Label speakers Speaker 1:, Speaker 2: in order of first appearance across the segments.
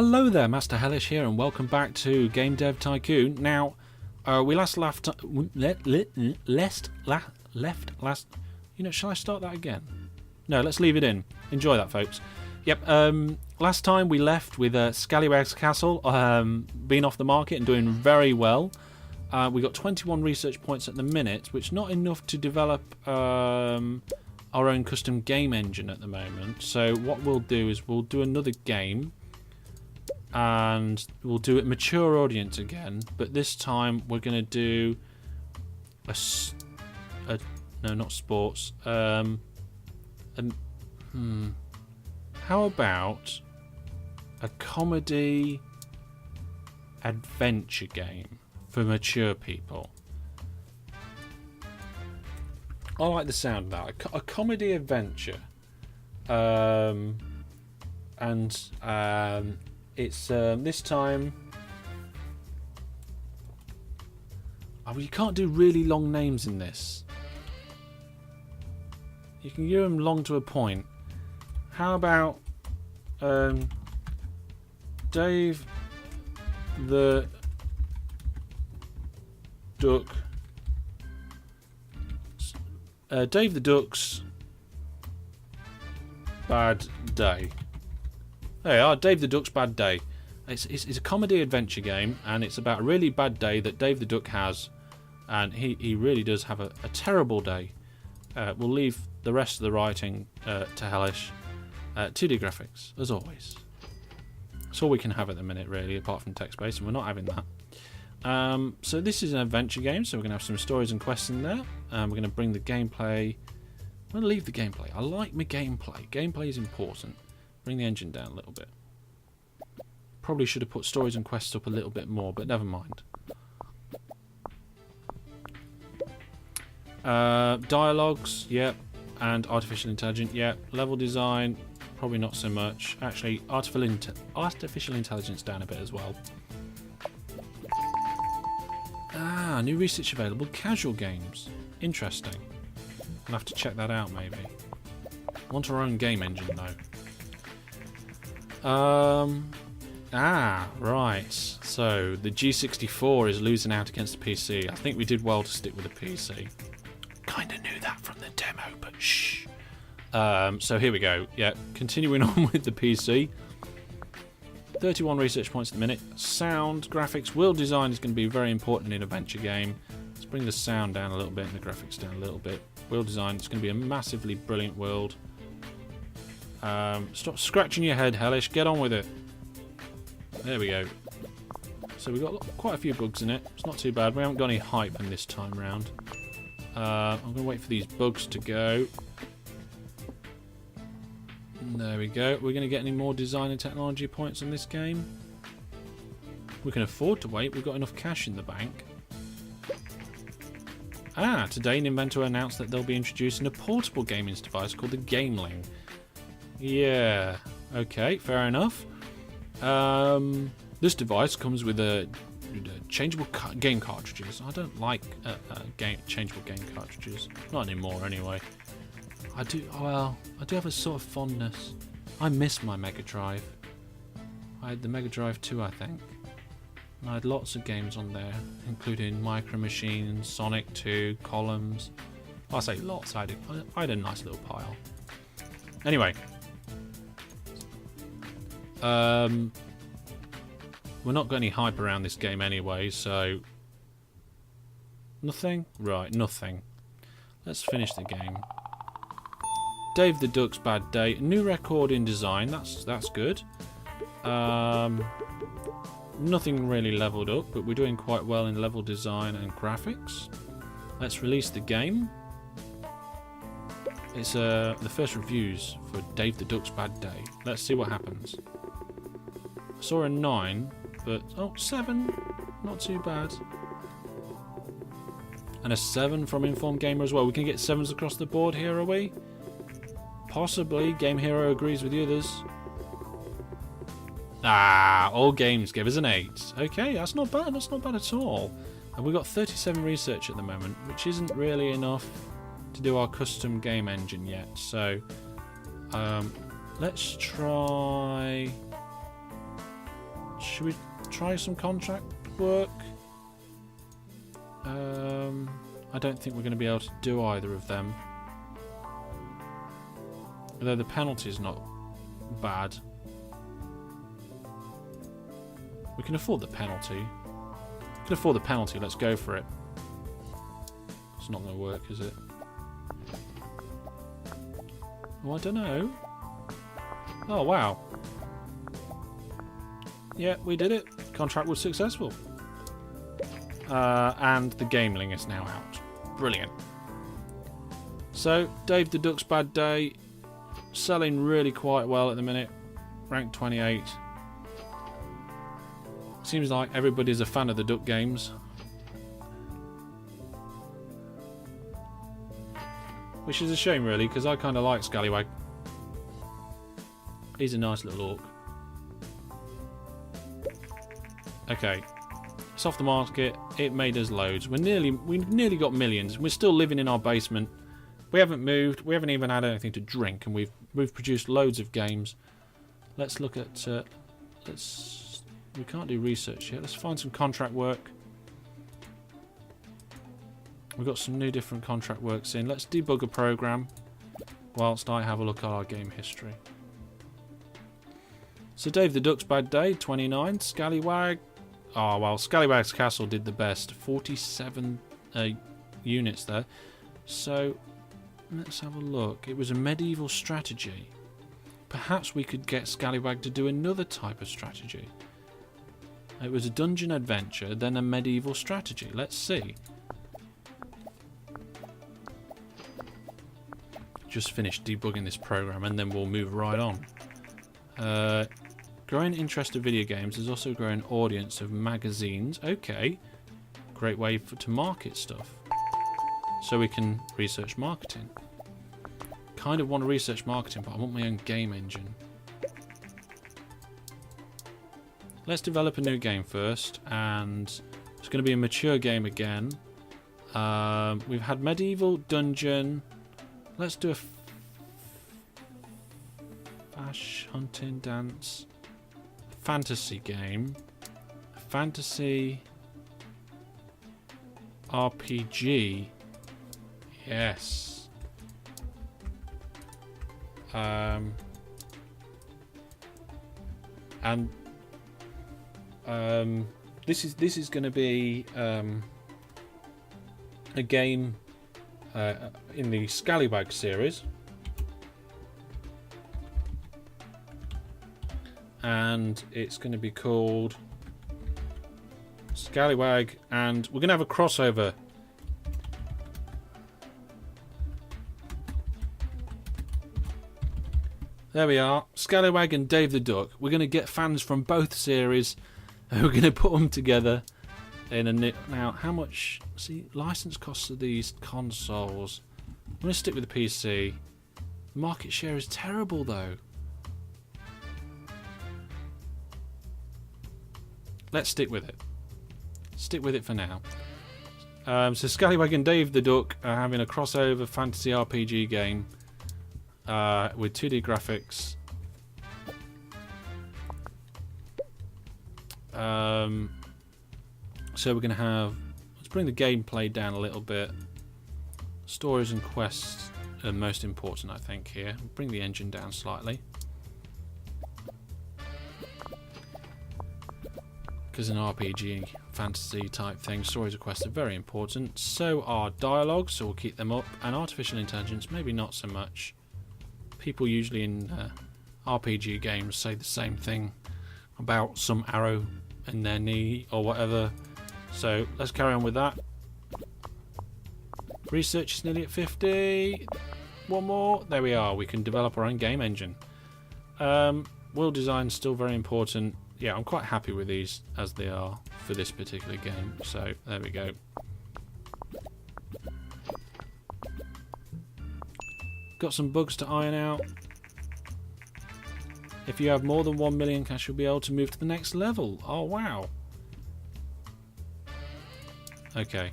Speaker 1: Hello there, Master Hellish here, and welcome back to Game Dev Tycoon. Now, we left last. Shall I start that again? No, let's leave it in. Enjoy that, folks. Yep. Last time we left with Scallywag's Castle being off the market and doing very well. We got 21 research points at the minute, which is not enough to develop our own custom game engine at the moment. So what we'll do is we'll do another game. And we'll do it mature audience again, but this time we're going to do no, not sports. How about a comedy adventure game for mature people? I like the sound of that. A comedy adventure, it's this time. Oh, you can't do really long names in this. You can give them long to a point. How about Dave the Duck? Dave the Duck's Bad Day. There you are, Dave the Duck's Bad Day. It's a comedy adventure game, and it's about a really bad day that Dave the Duck has, and he really does have a terrible day. We'll leave the rest of the writing to Hellish. 2D graphics, as always. That's all we can have at the minute, really, apart from text-based, and we're not having that. So this is an adventure game, so we're going to have some stories and quests in there. We're going to bring the gameplay. I'm going to leave the gameplay. I like my gameplay. Gameplay is important. Bring the engine down a little bit. Probably should have put stories and quests up a little bit more, but never mind. Dialogues, yep. And artificial intelligence, yep. Level design, probably not so much. Actually, artificial intelligence down a bit as well. New research available. Casual games. Interesting. I'll have to check that out, maybe. Want our own game engine, though. Right. So the G64 is losing out against the PC. I think we did well to stick with the PC. Kinda knew that from the demo, but shh. So here we go. Yeah, continuing on with the PC. 31 research points at the minute. Sound, graphics, world design is going to be very important in an adventure game. Let's bring the sound down a little bit and the graphics down a little bit. World design, it's going to be a massively brilliant world. Stop scratching your head, Hellish. Get on with it. There we go. So we've got quite a few bugs in it. It's not too bad. We haven't got any hype in this time round. I'm going to wait for these bugs to go. There we go. We're going to get any more design and technology points on this game? We can afford to wait. We've got enough cash in the bank. Today Ninvento announced that they'll be introducing a portable gaming device called the Gameling. Yeah, okay, fair enough. This device comes with a changeable game cartridges. I don't like changeable game cartridges. Not anymore, anyway. I do have a sort of fondness. I miss my Mega Drive. I had the Mega Drive 2, I think. And I had lots of games on there, including Micro Machines, Sonic 2, Columns. I say lots. I had a nice little pile. Anyway. We're not got any hype around this game anyway, so nothing? Right, nothing. Let's finish the game. Dave the Duck's Bad Day. New record in design, that's good. Nothing really leveled up, but we're doing quite well in level design and graphics. Let's release the game. It's the first reviews for Dave the Duck's Bad Day. Let's see what happens. I saw a 9, but 7, not too bad. And a 7 from Informed Gamer as well. We can get 7s across the board here, are we? Possibly. Game Hero agrees with the others. All games give us an 8. Okay, that's not bad. That's not bad at all. And we've got 37 research at the moment, which isn't really enough to do our custom game engine yet. So, let's try Should we try some contract work? I don't think we're going to be able to do either of them. Although the penalty's not bad. We can afford the penalty. We can afford the penalty, let's go for it. It's not going to work, is it? Oh, I don't know. Oh, wow. Yeah, we did it. Contract was successful. And the Gameling is now out. Brilliant. So, Dave the Duck's Bad Day. Selling really quite well at the minute. Rank 28. Seems like everybody's a fan of the Duck games. Which is a shame, really, because I kind of like Scallywag. He's a nice little orc. Okay. It's off the market. It made us loads. We nearly got millions. We're still living in our basement. We haven't moved. We haven't even had anything to drink, and we've produced loads of games. Let's look at. We can't do research yet. Let's find some contract work. We've got some new different contract works in. Let's debug a program whilst I have a look at our game history. So Dave the Duck's Bad Day, 29. Scallywag. Oh, well, Scallywag's Castle did the best. 47 units there. So let's have a look. It was a medieval strategy. Perhaps we could get Scallywag to do another type of strategy. It was a dungeon adventure, then a medieval strategy. Let's see. Just finished debugging this program and then we'll move right on. Growing interest of video games. There's also a growing audience of magazines. Okay. Great way to market stuff. So we can research marketing. Kind of want to research marketing, but I want my own game engine. Let's develop a new game first, and it's going to be a mature game again. We've had medieval, dungeon. Let's do a fash, hunting, dance, fantasy game, fantasy RPG. Yes. This is going to be a game in the Scallywag series, and it's going to be called Scallywag, and we're going to have a crossover. There we are, Scallywag and Dave the Duck. We're going to get fans from both series, and we're going to put them together in a now. How much? See, license costs of these consoles. I'm going to stick with the PC. The market share is terrible, though. Let's stick with it. Stick with it for now. So Scallywag and Dave the Duck are having a crossover fantasy RPG game. With 2D graphics. So we're going to have... Let's bring the gameplay down a little bit. Stories and quests are most important, I think, here. Bring the engine down slightly. Because an RPG, fantasy type thing, stories and quests are very important. So are dialogues, so we'll keep them up. And artificial intelligence, maybe not so much. People usually in RPG games say the same thing about some arrow in their knee or whatever. So let's carry on with that. Research is nearly at 50. One more. There we are. We can develop our own game engine. World design is still very important. Yeah, I'm quite happy with these as they are for this particular game. So there we go. Got some bugs to iron out. If you have more than 1 million cash, you'll be able to move to the next level. Oh, wow. Okay.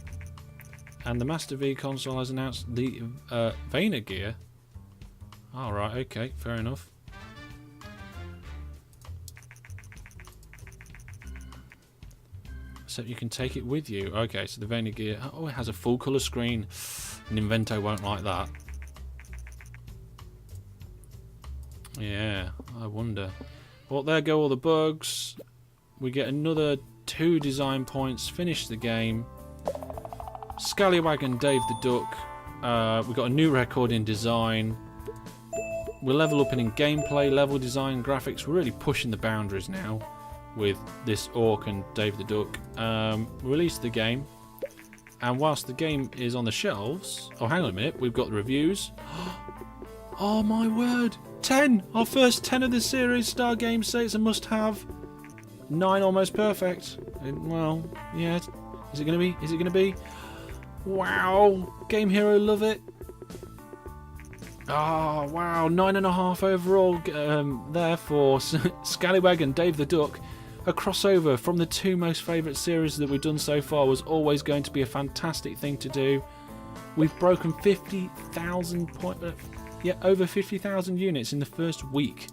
Speaker 1: And the Master V console has announced the Vayner gear. Alright, okay, fair enough. So you can take it with you. Okay, so the Vayner gear. Oh, it has a full colour screen. Ninvento won't like that. Yeah, I wonder. Well, there go all the bugs. We get another 2 design points. Finish the game. Scallywag and Dave the Duck. We got a new record in design. We're level up in gameplay, level design, graphics. We're really pushing the boundaries now with this Orc and Dave the Duck. Release the game. And whilst the game is on the shelves... Oh, hang on a minute. We've got the reviews. Oh, my word. 10! Our first 10 of the series. Star Games say it's a must-have. 9 almost perfect. Well, yeah. Is it going to be? Is it going to be? Wow. Game Hero love it. Oh, wow. 9.5 overall there for Scallywag and Dave the Duck. A crossover from the 2 most favourite series that we've done so far was always going to be a fantastic thing to do. We've broken 50,000 over 50,000 units in the first week.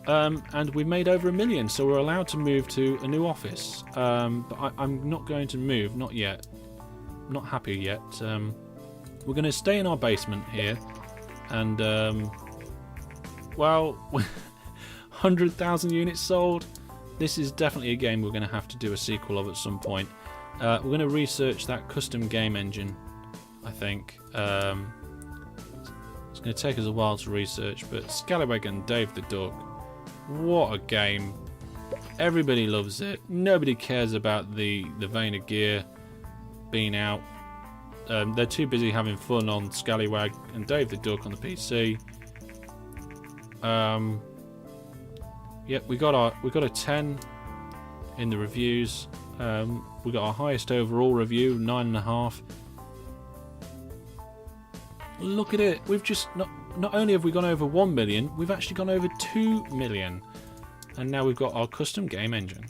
Speaker 1: And we've made over 1 million, so we're allowed to move to a new office. But I'm not going to move, not yet. I'm not happy yet. We're going to stay in our basement here. And, well, 100,000 units sold. This is definitely a game we're going to have to do a sequel of at some point. We're going to research that custom game engine, I think. It's going to take us a while to research, but Scallywag and Dave the Duck, what a game. Everybody loves it. Nobody cares about the Vayner gear being out. They're too busy having fun on Scallywag and Dave the Duck on the PC. Yep, we got a 10 in the reviews. We got our highest overall review, 9.5. Look at it. We've just not only have we gone over 1 million, we've actually gone over 2 million, and now we've got our custom game engine.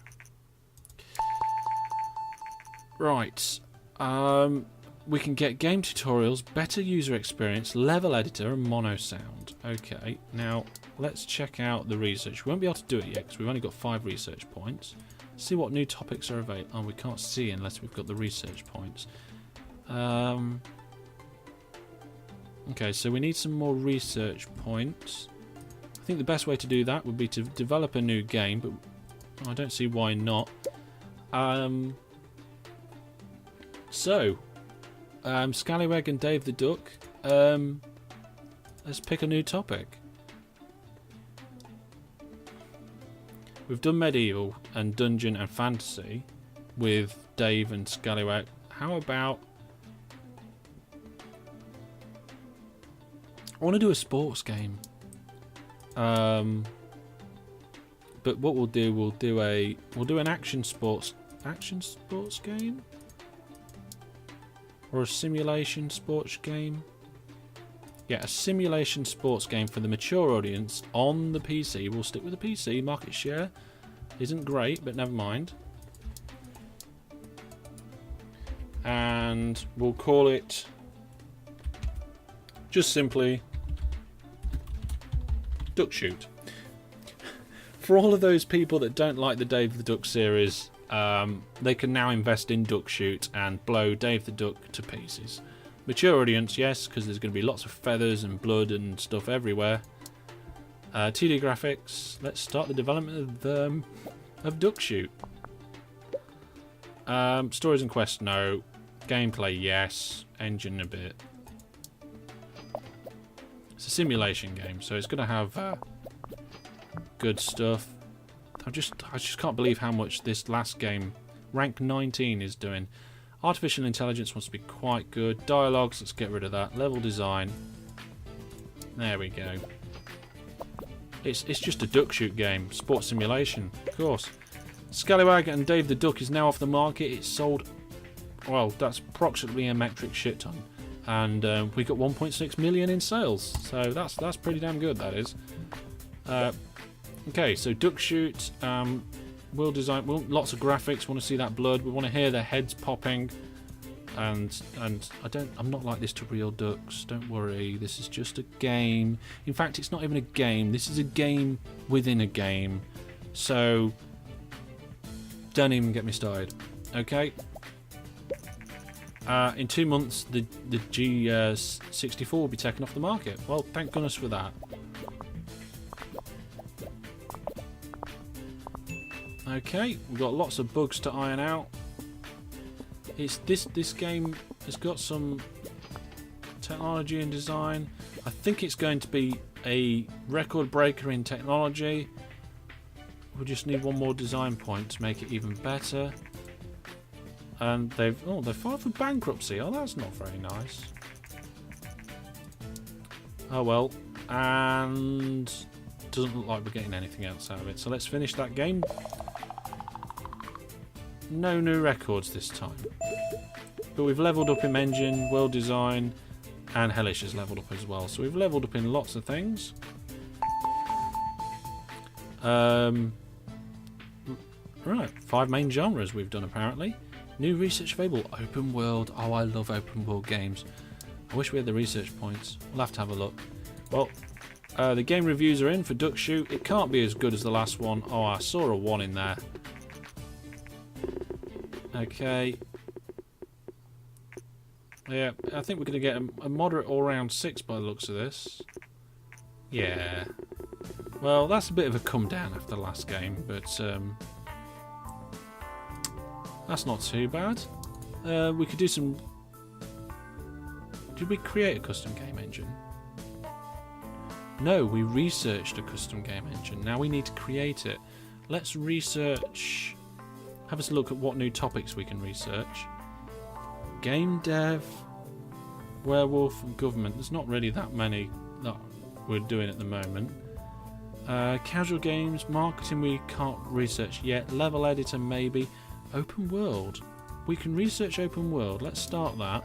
Speaker 1: Right. We can get game tutorials, better user experience, level editor, and mono sound. Okay, now let's check out the research. We won't be able to do it yet because we've only got 5 research points. See what new topics are available. Oh, we can't see unless we've got the research points. Okay, so we need some more research points. I think the best way to do that would be to develop a new game, but I don't see why not. Scallywag and Dave the Duck, let's pick a new topic. We've done medieval and dungeon and fantasy with Dave and Scallywag. How about... I want to do a sports game. But what we'll do an action sports game? Or a simulation sports game? Yeah, a simulation sports game for the mature audience on the PC. We'll stick with the PC. Market share isn't great, but never mind. And we'll call it just simply Duck Shoot. For all of those people that don't like the Dave the Duck series, they can now invest in Duck Shoot and blow Dave the Duck to pieces. Mature audience, yes, because there's going to be lots of feathers and blood and stuff everywhere. 2D graphics. Let's start the development of Duck Shoot. Stories and quests, no. Gameplay, yes. Engine, a bit. It's a simulation game, so it's going to have good stuff. I just can't believe how much this last game, rank 19, is doing. Artificial intelligence wants to be quite good. Dialogues, let's get rid of that. Level design. There we go. It's just a duck shoot game. Sports simulation, of course. Scallywag and Dave the Duck is now off the market. It's sold, well, that's approximately a metric shit ton. And we got 1.6 million in sales. So that's pretty damn good, that is. Okay, so Duck Shoot, we'll design lots of graphics. Want to see that blood? We want to hear their heads popping, and I'm not like this to real ducks. Don't worry, this is just a game. In fact, it's not even a game. This is a game within a game. So Don't even get me started. Okay. In 2 months, the G64 will be taken off the market. Well, thank goodness for that. Okay, we've got lots of bugs to iron out. This game has got some technology and design. I think it's going to be a record breaker in technology. We just need one more design point to make it even better. And they've filed for bankruptcy. Oh, that's not very nice. Oh well, and doesn't look like we're getting anything else out of it. So let's finish that game. No new records this time. But we've leveled up in engine, world design, and Hellish has leveled up as well. So we've leveled up in lots of things. Right, 5 main genres we've done apparently. New research available, open world. Oh, I love open world games. I wish we had the research points. We'll have to have a look. Well, the game reviews are in for Duck Shoot. It can't be as good as the last one. Oh, I saw a 1 in there. Okay. Yeah, I think we're going to get a moderate all-round 6 by the looks of this. Yeah. Well, that's a bit of a come down after the last game, but that's not too bad. We could do some... Did we create a custom game engine? No, we researched a custom game engine. Now we need to create it. Let's research... Have us look at what new topics we can research. Game dev, werewolf, and government. There's not really that many that we're doing at the moment. Casual games, marketing we can't research yet. Level editor maybe. Open world. We can research open world. Let's start that.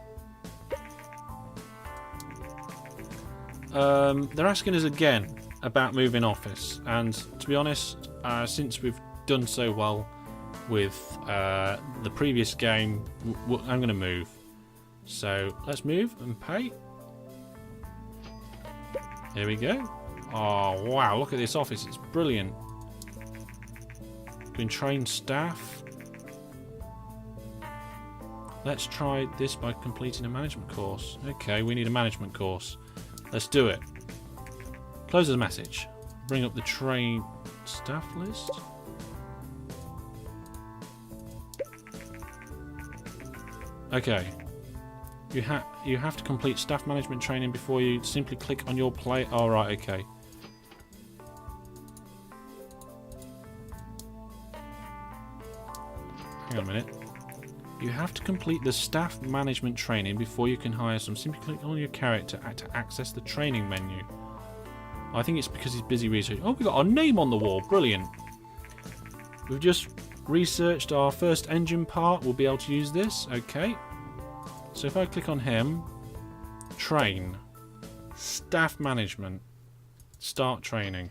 Speaker 1: They're asking us again about moving office, and to be honest, since we've done so well with the previous game, I'm going to move. So let's move and pay. Here we go. Oh wow, look at this office, it's brilliant. Been trained staff. Let's try this by completing a management course. Okay, we need a management course. Let's do it. Close the message. Bring up the trained staff list. Okay. You have to complete staff management training before you simply click on your play. Oh, right, okay. Hang on a minute. You have to complete the staff management training before you can hire some. Simply click on your character to access the training menu. I think it's because he's busy researching. Oh, we got our name on the wall. Brilliant. We've just researched our first engine part. We'll be able to use this. Okay. So if I click on him, train, staff management, start training.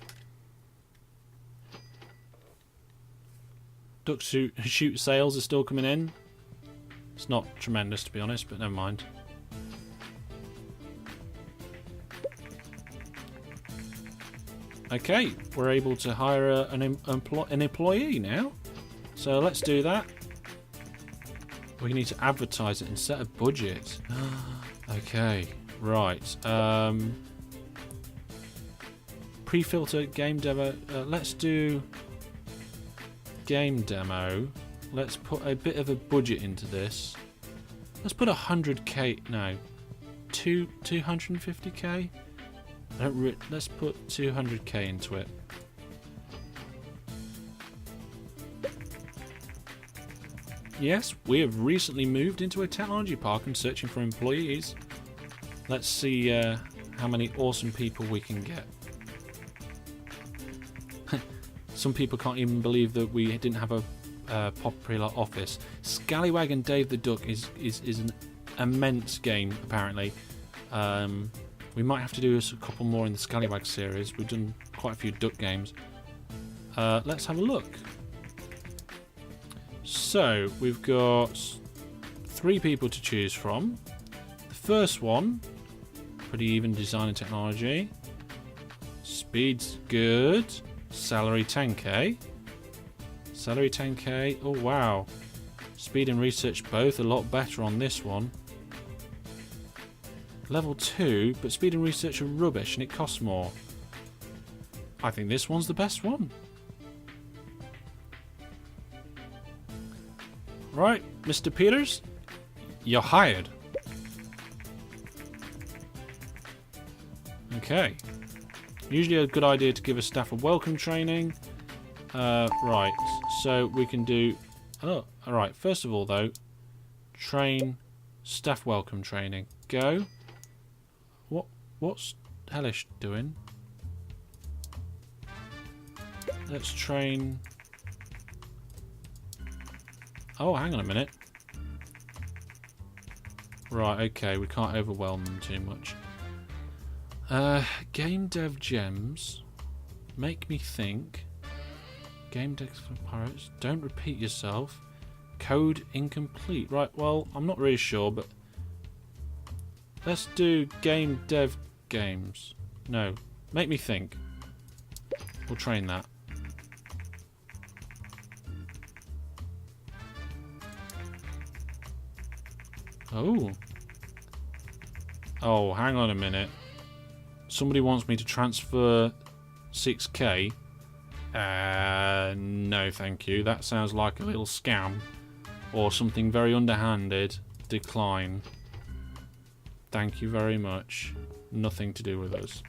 Speaker 1: Duck shoot sales are still coming in. It's not tremendous to be honest, but never mind. Okay, we're able to hire an employee now. So let's do that. We need to advertise it and set a budget. Okay, right. Pre-filter game demo. Let's do game demo. Let's put a bit of a budget into this. Let's put 100k. No, 250k. Let's put 200k into it. Yes, we have recently moved into a technology park and searching for employees. Let's see how many awesome people we can get. Some people can't even believe that we didn't have a popular office. Scallywag and Dave the Duck is an immense game, apparently. We might have to do a couple more in the Scallywag series. We've done quite a few Duck games. Let's have a look. So, we've got 3 people to choose from. The first one, pretty even design and technology. Speed's good. Salary 10k. Salary 10k. Oh, wow. Speed and research both a lot better on this one. Level 2, but speed and research are rubbish and it costs more. I think this one's the best one. Right, Mr. Peters, you're hired. Okay. Usually a good idea to give a staff a welcome training. Right, so we can do... Oh, alright, first of all though, train staff welcome training. Go. What's Hellish doing? Let's train... Oh, hang on a minute. Right, okay, we can't overwhelm them too much. Game dev gems. Make me think. Game dev for pirates. Don't repeat yourself. Code incomplete. Right, well, I'm not really sure, but let's do game dev games. No, make me think. We'll train that. Oh. Oh, hang on a minute. Somebody wants me to transfer 6k. No, thank you. That sounds like a little scam. Or something very underhanded. Decline. Thank you very much. Nothing to do with us.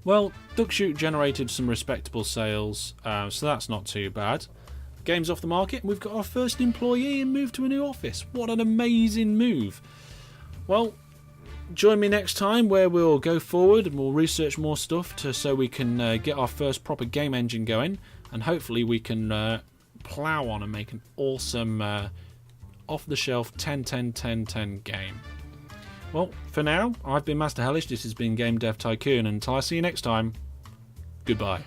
Speaker 1: Well, Duckshoot generated some respectable sales, so that's not too bad. Game's off the market, and we've got our first employee and moved to a new office. What an amazing move. Well, join me next time where we'll go forward and we'll research more stuff so we can get our first proper game engine going, and hopefully we can plough on and make an awesome off-the-shelf 10-10-10-10 game. Well, for now, I've been Master Hellish, this has been Game Dev Tycoon, and until I see you next time, goodbye.